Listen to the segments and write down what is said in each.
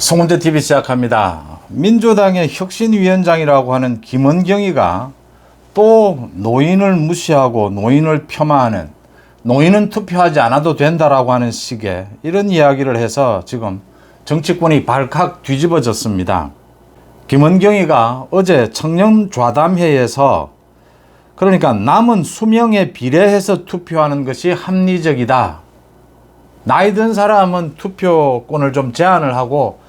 송은재TV 시작합니다. 민주당의 혁신위원장이라고 하는 김은경이가 또 노인을 무시하고 노인을 폄하하는, 노인은 투표하지 않아도 된다라고 하는 식의 이런 이야기를 해서 지금 정치권이 발칵 뒤집어졌습니다. 김은경이가 어제 청년좌담회에서 그러니까 남은 수명에 비례해서 투표하는 것이 합리적이다. 나이 든 사람은 투표권을 좀 제한을 하고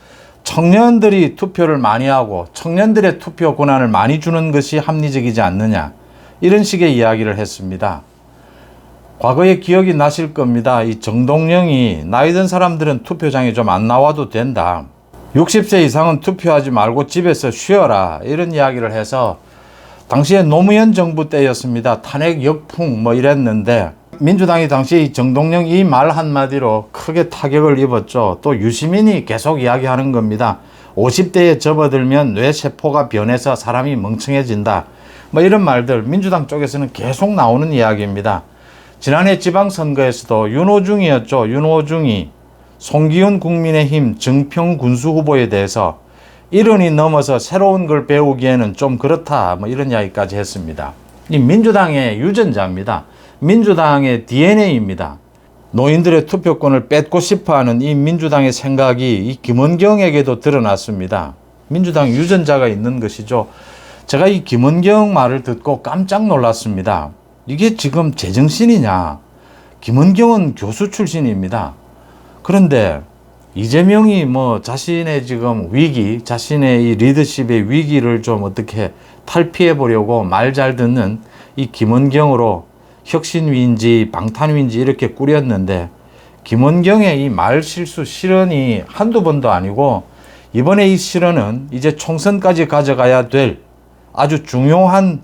청년들이 투표를 많이 하고 청년들의 투표 권한을 많이 주는 것이 합리적이지 않느냐, 이런 식의 이야기를 했습니다. 과거에 기억이 나실 겁니다. 이 정동영이 나이 든 사람들은 투표장에 좀 안 나와도 된다, 60세 이상은 투표하지 말고 집에서 쉬어라, 이런 이야기를 해서 당시에 노무현 정부 때였습니다. 탄핵 역풍 이랬는데 민주당이 당시 이 정동영 이 말 한마디로 크게 타격을 입었죠. 또 유시민이 계속 이야기하는 겁니다. 50대에 접어들면 뇌세포가 변해서 사람이 멍청해진다, 이런 말들 민주당 쪽에서는 계속 나오는 이야기입니다. 지난해 지방선거에서도 윤호중이었죠. 윤호중이 송기훈 국민의힘 정평 군수 후보에 대해서 70이 넘어서 새로운 걸 배우기에는 좀 그렇다, 이런 이야기까지 했습니다. 이 민주당의 유전자입니다. 민주당의 DNA입니다. 노인들의 투표권을 뺏고 싶어하는 이 민주당의 생각이 이 김은경에게도 드러났습니다. 민주당 유전자가 있는 것이죠. 제가 이 김은경 말을 듣고 깜짝 놀랐습니다. 이게 지금 제정신이냐? 김은경은 교수 출신입니다. 그런데 이재명이 자신의 지금 위기, 자신의 이 리더십의 위기를 좀 어떻게 탈피해 보려고 말 잘 듣는 이 김은경으로 혁신위인지 방탄위인지 이렇게 꾸렸는데, 김은경의 이 말 실수 실언이 한두 번도 아니고 이번에 이 실언은 이제 총선까지 가져가야 될 아주 중요한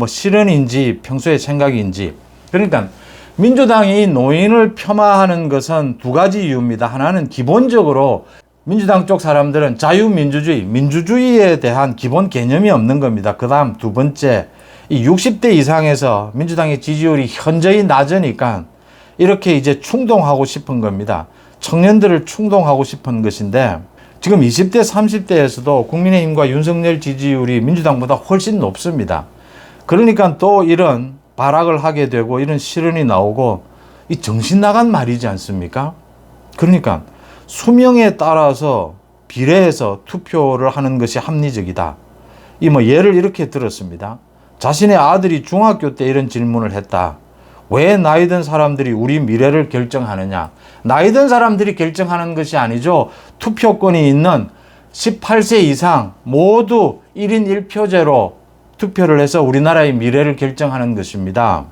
실언인지 평소의 생각인지. 그러니까 민주당이 노인을 폄하하는 것은 두 가지 이유입니다. 하나는 기본적으로 민주당 쪽 사람들은 자유민주주의, 민주주의에 대한 기본 개념이 없는 겁니다. 그 다음 두 번째, 이 60대 이상에서 민주당의 지지율이 현저히 낮으니까 이렇게 이제 충동하고 싶은 겁니다. 청년들을 충동하고 싶은 것인데, 지금 20대, 30대에서도 국민의힘과 윤석열 지지율이 민주당보다 훨씬 높습니다. 그러니까 또 이런 발악을 하게 되고 이런 실언이 나오고, 이 정신 나간 말이지 않습니까? 그러니까 수명에 따라서 비례해서 투표를 하는 것이 합리적이다. 예를 이렇게 들었습니다. 자신의 아들이 중학교 때 이런 질문을 했다. 왜 나이 든 사람들이 우리 미래를 결정하느냐? 나이 든 사람들이 결정하는 것이 아니죠. 투표권이 있는 18세 이상 모두 1인 1표제로 투표를 해서 우리나라의 미래를 결정하는 것입니다.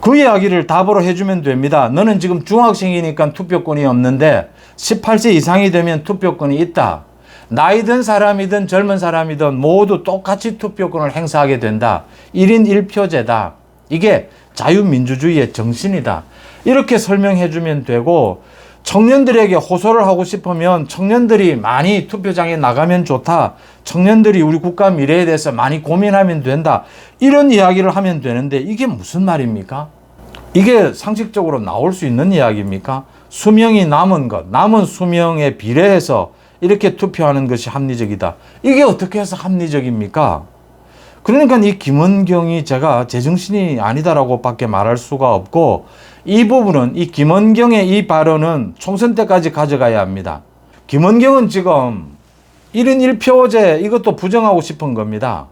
그 이야기를 답으로 해주면 됩니다. 너는 지금 중학생이니까 투표권이 없는데 18세 이상이 되면 투표권이 있다. 나이 든 사람이든 젊은 사람이든 모두 똑같이 투표권을 행사하게 된다. 1인 1표제다. 이게 자유민주주의의 정신이다. 이렇게 설명해 주면 되고, 청년들에게 호소를 하고 싶으면 청년들이 많이 투표장에 나가면 좋다. 청년들이 우리 국가 미래에 대해서 많이 고민하면 된다. 이런 이야기를 하면 되는데 이게 무슨 말입니까? 이게 상식적으로 나올 수 있는 이야기입니까? 수명이 남은 것, 남은 수명에 비례해서 이렇게 투표하는 것이 합리적이다. 이게 어떻게 해서 합리적입니까? 그러니까 이 김은경이 제가 제정신이 아니다라고 밖에 말할 수가 없고, 이 부분은 이 김은경의 이 발언은 총선 때까지 가져가야 합니다. 김은경은 지금 1인 1표제 이것도 부정하고 싶은 겁니다.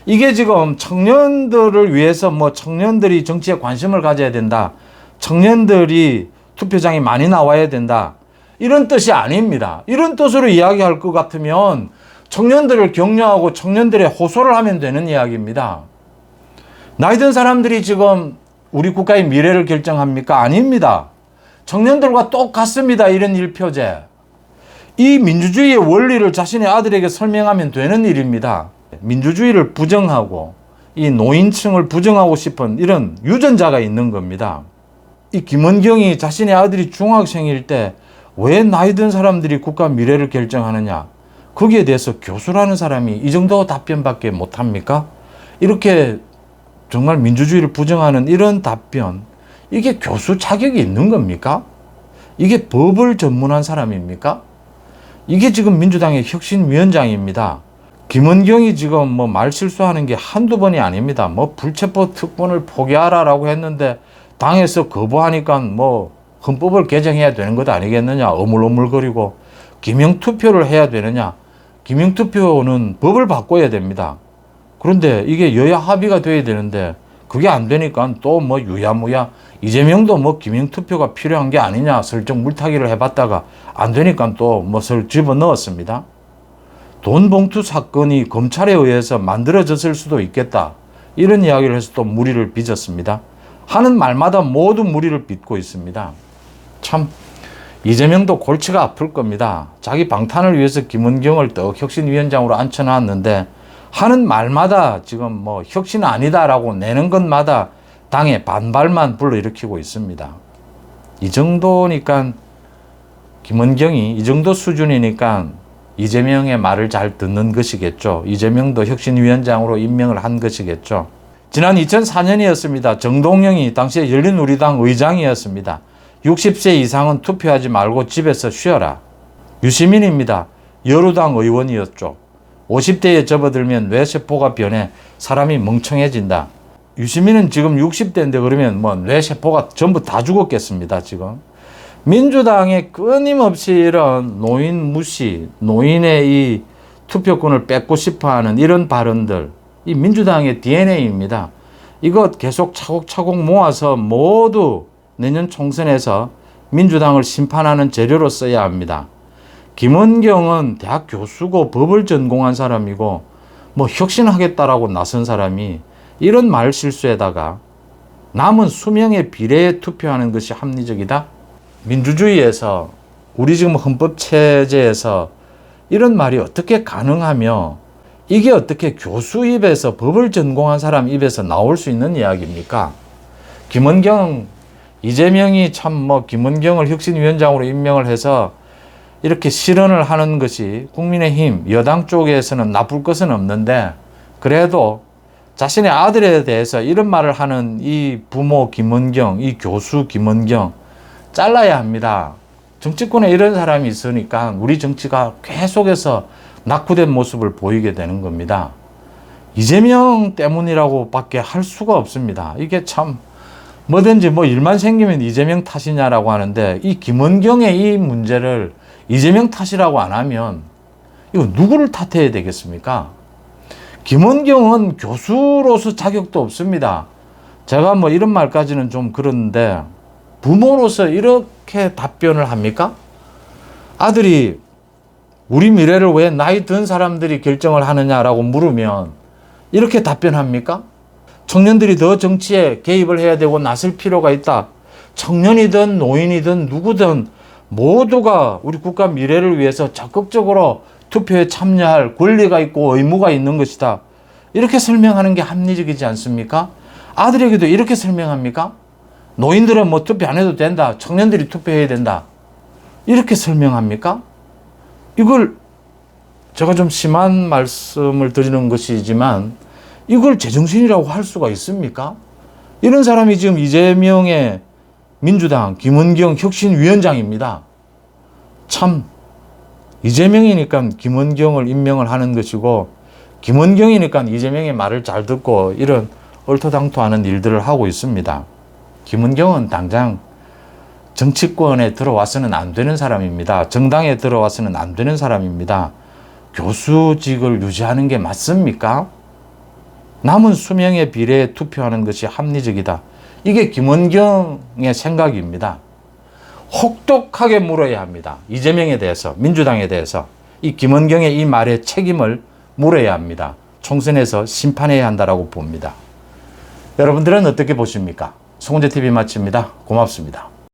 이게 지금 청년들을 위해서 청년들이 정치에 관심을 가져야 된다, 청년들이 투표장에 많이 나와야 된다, 이런 뜻이 아닙니다. 이런 뜻으로 이야기할 것 같으면 청년들을 격려하고 청년들의 호소를 하면 되는 이야기입니다. 나이 든 사람들이 지금 우리 국가의 미래를 결정합니까? 아닙니다. 청년들과 똑같습니다. 1인 1표제. 이 민주주의의 원리를 자신의 아들에게 설명하면 되는 일입니다. 민주주의를 부정하고 이 노인층을 부정하고 싶은 이런 유전자가 있는 겁니다. 이 김은경이 자신의 아들이 중학생일 때 왜 나이 든 사람들이 국가 미래를 결정하느냐, 거기에 대해서 교수라는 사람이 이 정도 답변밖에 못합니까? 이렇게 정말 민주주의를 부정하는 이런 답변, 이게 교수 자격이 있는 겁니까? 이게 법을 전문한 사람입니까? 이게 지금 민주당의 혁신위원장입니다. 김원경이 지금 뭐 말 실수하는 게 한두 번이 아닙니다. 뭐 불체포 특권을 포기하라라고 했는데 당에서 거부하니까 뭐 헌법을 개정해야 되는 것 아니겠느냐, 어물어물거리고 기명투표를 해야 되느냐. 기명투표는 법을 바꿔야 됩니다. 그런데 이게 여야 합의가 돼야 되는데 그게 안 되니까 또 뭐 유야무야 이재명도 뭐 기명투표가 필요한 게 아니냐 설정 물타기를 해봤다가 안 되니까 또 뭣을 집어넣었습니다. 돈 봉투 사건이 검찰에 의해서 만들어졌을 수도 있겠다. 이런 이야기를 해서 또 무리를 빚었습니다. 하는 말마다 모두 무리를 빚고 있습니다. 참 이재명도 골치가 아플 겁니다. 자기 방탄을 위해서 김원경을 떡 혁신위원장으로 앉혀놨는데 하는 말마다 지금 뭐 혁신 아니다라고 내는 것마다 당의 반발만 불러일으키고 있습니다. 이 정도니까 김원경이 이 정도 수준이니까 이재명의 말을 잘 듣는 것이겠죠. 이재명도 혁신위원장으로 임명을 한 것이겠죠. 지난 2004년이었습니다. 정동영이 당시에 열린우리당 의장이었습니다. 60세 이상은 투표하지 말고 집에서 쉬어라. 유시민입니다. 여루당 의원이었죠. 50대에 접어들면 뇌세포가 변해 사람이 멍청해진다. 유시민은 지금 60대인데 그러면 뭐 뇌세포가 전부 다 죽었겠습니다. 지금. 민주당에 끊임없이 이런 노인 무시, 노인의 이 투표권을 뺏고 싶어하는 이런 발언들, 이 민주당의 DNA입니다. 이것 계속 차곡차곡 모아서 모두 내년 총선에서 민주당을 심판하는 재료로 써야 합니다. 김원경은 대학 교수고 법을 전공한 사람이고 뭐 혁신하겠다라고 나선 사람이 이런 말 실수에다가 남은 수명의 비례에 투표하는 것이 합리적이다? 민주주의에서 우리 지금 헌법체제에서 이런 말이 어떻게 가능하며 이게 어떻게 교수 입에서 법을 전공한 사람 입에서 나올 수 있는 이야기입니까? 김원경, 이재명이 참 뭐 김원경을 혁신위원장으로 임명을 해서 이렇게 실언을 하는 것이 국민의힘 여당 쪽에서는 나쁠 것은 없는데 그래도 자신의 아들에 대해서 이런 말을 하는 이 부모 김원경, 이 교수 김원경 잘라야 합니다. 정치권에 이런 사람이 있으니까 우리 정치가 계속해서 낙후된 모습을 보이게 되는 겁니다. 이재명 때문이라고 밖에 할 수가 없습니다. 이게 참 뭐든지 뭐 일만 생기면 이재명 탓이냐라고 하는데 이 김원경의 이 문제를 이재명 탓이라고 안 하면 이거 누구를 탓해야 되겠습니까? 김원경은 교수로서 자격도 없습니다. 제가 뭐 이런 말까지는 좀 그런데 부모로서 이렇게 답변을 합니까? 아들이 우리 미래를 왜 나이 든 사람들이 결정을 하느냐라고 물으면 이렇게 답변합니까? 청년들이 더 정치에 개입을 해야 되고 나설 필요가 있다. 청년이든 노인이든 누구든 모두가 우리 국가 미래를 위해서 적극적으로 투표에 참여할 권리가 있고 의무가 있는 것이다. 이렇게 설명하는 게 합리적이지 않습니까? 아들에게도 이렇게 설명합니까? 노인들은 뭐 투표 안 해도 된다. 청년들이 투표해야 된다. 이렇게 설명합니까? 이걸 제가 좀 심한 말씀을 드리는 것이지만 이걸 제정신이라고 할 수가 있습니까? 이런 사람이 지금 이재명의 민주당 김원경 혁신위원장입니다. 참 이재명이니까 김원경을 임명을 하는 것이고 김원경이니까 이재명의 말을 잘 듣고 이런 얼토당토하는 일들을 하고 있습니다. 김원경은 당장 정치권에 들어와서는 안 되는 사람입니다. 정당에 들어와서는 안 되는 사람입니다. 교수직을 유지하는 게 맞습니까? 남은 수명에 비례해 투표하는 것이 합리적이다. 이게 김원경의 생각입니다. 혹독하게 물어야 합니다. 이재명에 대해서, 민주당에 대해서 이 김원경의 이 말에 책임을 물어야 합니다. 총선에서 심판해야 한다고 봅니다. 여러분들은 어떻게 보십니까? 송은재TV 마칩니다. 고맙습니다.